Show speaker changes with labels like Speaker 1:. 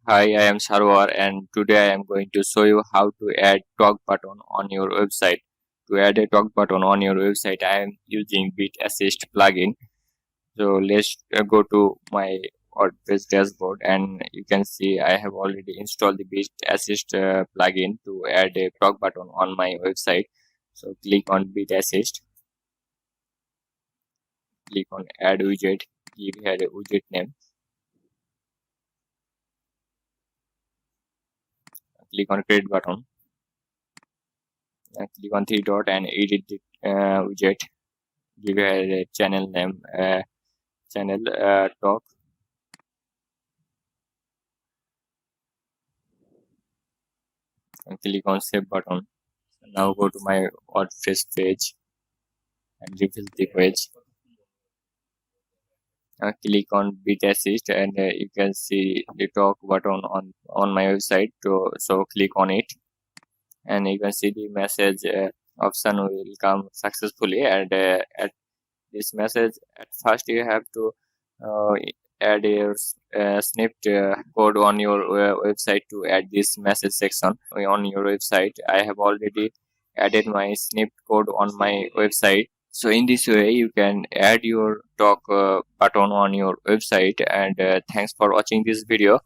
Speaker 1: Hi, I am Sarwar and today I am going to show you how to add talk button on your website. To add a talk button on your website, I am using Bit Assist plugin. So let's go to my WordPress dashboard and you can see I have already installed the Bit Assist plugin to add a talk button on my website. So click on Bit Assist, click on Add Widget, give here a widget name, click on Create button, click on three dot and edit the widget. Give a channel name, channel talk, and click on save button. Now go to my WordPress page and refill the page. Click on Bit Assist and you can see the talk button on my website. So click on it and you can see the message option will come successfully. And at this message, at first you have to uh, add your snipped code on your website to add this message section on your website. I have already added my snipped code on my website. So in this way you can add your talk button on your website. And thanks for watching this video.